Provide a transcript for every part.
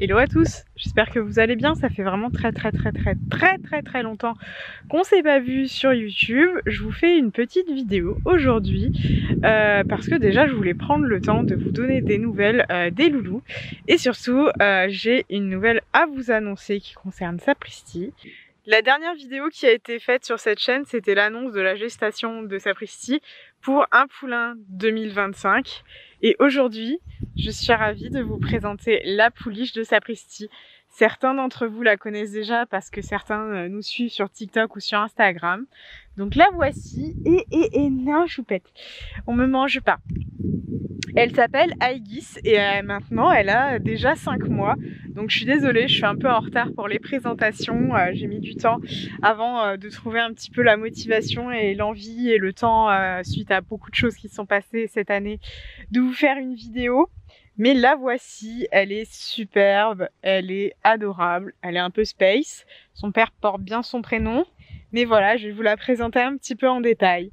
Hello à tous, j'espère que vous allez bien, ça fait vraiment très longtemps qu'on s'est pas vu sur YouTube. Je vous fais une petite vidéo aujourd'hui parce que déjà je voulais prendre le temps de vous donner des nouvelles des loulous et surtout j'ai une nouvelle à vous annoncer qui concerne Sapristi. La dernière vidéo qui a été faite sur cette chaîne, c'était l'annonce de la gestation de Sapristi pour un poulain 2025. Et aujourd'hui, je suis ravie de vous présenter la pouliche de Sapristi. Certains d'entre vous la connaissent déjà parce que certains nous suivent sur TikTok ou sur Instagram. Donc la voici et non choupette, on me mange pas. Elle s'appelle Aegis et maintenant elle a déjà 5 mois. Donc je suis désolée, je suis un peu en retard pour les présentations. J'ai mis du temps avant de trouver un petit peu la motivation et l'envie et le temps suite à beaucoup de choses qui se sont passées cette année de vous faire une vidéo. Mais la voici, elle est superbe, elle est adorable, elle est un peu space. Son père porte bien son prénom. Mais voilà, je vais vous la présenter un petit peu en détail.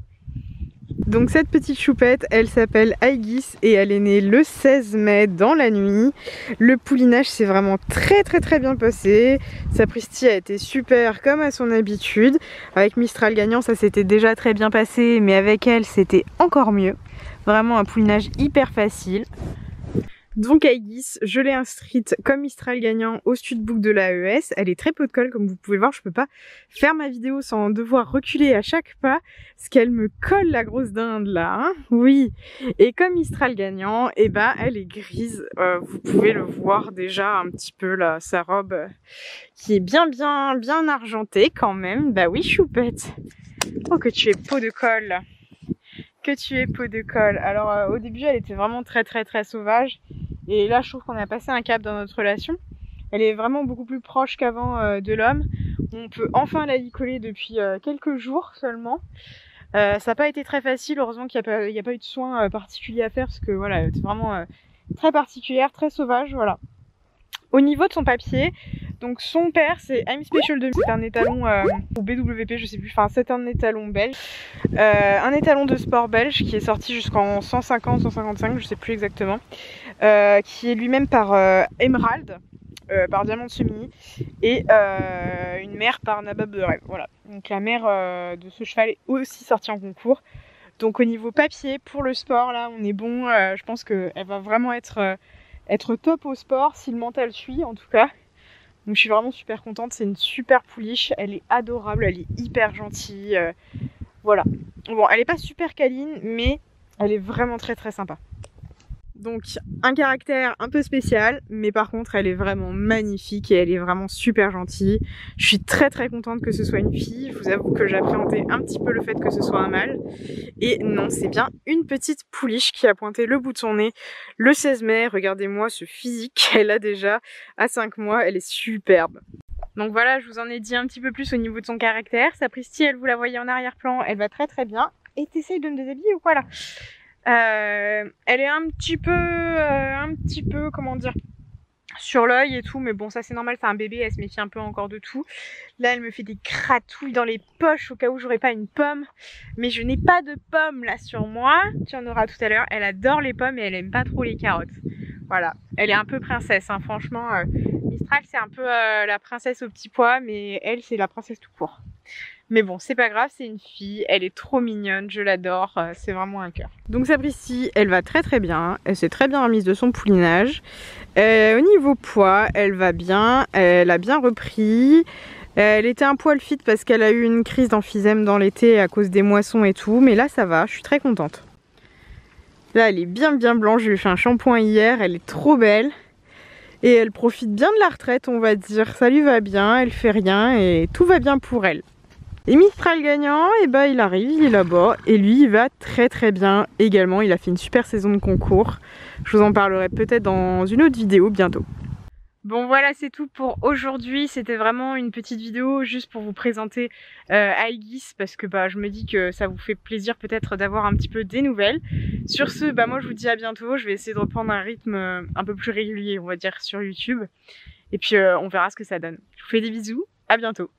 Donc cette petite choupette, elle s'appelle Aegis et elle est née le 16 mai dans la nuit. Le poulinage s'est vraiment très bien passé. Sapristi a été super comme à son habitude. Avec Mistral gagnant, ça s'était déjà très bien passé, mais avec elle, c'était encore mieux. Vraiment un poulinage hyper facile. Donc Aegis, je l'ai inscrite comme Mistral gagnant au studbook de l'AES. Elle est très peu de colle, comme vous pouvez le voir, je peux pas faire ma vidéo sans devoir reculer à chaque pas, parce qu'elle me colle la grosse dinde là, hein, oui. Et comme Mistral gagnant, eh ben elle est grise, vous pouvez le voir déjà un petit peu là, sa robe qui est bien argentée quand même. Bah oui choupette, oh que tu es peau de colle, que tu es peau de colle. Alors au début elle était vraiment très sauvage. Et là, je trouve qu'on a passé un cap dans notre relation. Elle est vraiment beaucoup plus proche qu'avant de l'homme. On peut enfin la licoler depuis quelques jours seulement. Ça n'a pas été très facile, heureusement qu'il n'y a pas eu de soins particuliers à faire parce que voilà, c'est vraiment très particulière, très sauvage, voilà. Au niveau de son papier, donc son père c'est I'm Special 2000, c'est un étalon ou BWP, je sais plus, enfin c'est un étalon belge. Un étalon de sport belge qui est sorti jusqu'en 150, 155, je sais plus exactement. Qui est lui-même par Emerald, par Diamant de Semilly, et une mère par Nabab de Rêve. Voilà. Donc la mère de ce cheval est aussi sortie en concours. Donc au niveau papier, pour le sport, là, on est bon. Je pense qu'elle va vraiment être top au sport, si le mental suit en tout cas. Donc je suis vraiment super contente, c'est une super pouliche, elle est adorable, elle est hyper gentille. Voilà. Bon, elle est pas super câline, mais elle est vraiment très sympa. Donc un caractère un peu spécial, mais par contre elle est vraiment magnifique et elle est vraiment super gentille. Je suis très contente que ce soit une fille. Je vous avoue que j'appréhendais un petit peu le fait que ce soit un mâle. Et non, c'est bien une petite pouliche qui a pointé le bout de son nez le 16 mai. Regardez-moi ce physique qu'elle a déjà à 5 mois, elle est superbe. Donc voilà, je vous en ai dit un petit peu plus au niveau de son caractère. Sapristi, elle, vous la voyez en arrière-plan, elle va très bien. Et t'essayes de me déshabiller ou quoi là? Elle est un petit peu, comment dire, sur l'œil et tout, mais bon, ça c'est normal, c'est un bébé, elle se méfie un peu encore de tout. Là, elle me fait des gratouilles dans les poches au cas où j'aurais pas une pomme, mais je n'ai pas de pomme là sur moi. Tu en auras tout à l'heure. Elle adore les pommes et elle aime pas trop les carottes. Voilà, elle est un peu princesse, hein. Franchement. Mistral, c'est un peu la princesse au petit pois, mais elle, c'est la princesse tout court. Mais bon, c'est pas grave, c'est une fille, elle est trop mignonne, je l'adore, c'est vraiment un cœur. Donc Sapristi, elle va très bien, elle s'est très bien remise de son poulinage. Au niveau poids, elle va bien, elle a bien repris. Elle était un poil fit parce qu'elle a eu une crise d'emphysème dans l'été à cause des moissons et tout, mais là ça va, je suis très contente. Là elle est bien blanche, je lui ai fait un shampoing hier, elle est trop belle. Et elle profite bien de la retraite, on va dire, ça lui va bien, elle fait rien et tout va bien pour elle. Et Mistral gagnant, et ben il arrive, il est là-bas et lui il va très bien également, il a fait une super saison de concours. Je vous en parlerai peut-être dans une autre vidéo bientôt. Bon voilà, c'est tout pour aujourd'hui, c'était vraiment une petite vidéo juste pour vous présenter Aegis parce que bah, je me dis que ça vous fait plaisir peut-être d'avoir un petit peu des nouvelles. Sur ce, bah, moi je vous dis à bientôt, je vais essayer de reprendre un rythme un peu plus régulier on va dire sur YouTube et puis on verra ce que ça donne. Je vous fais des bisous, à bientôt.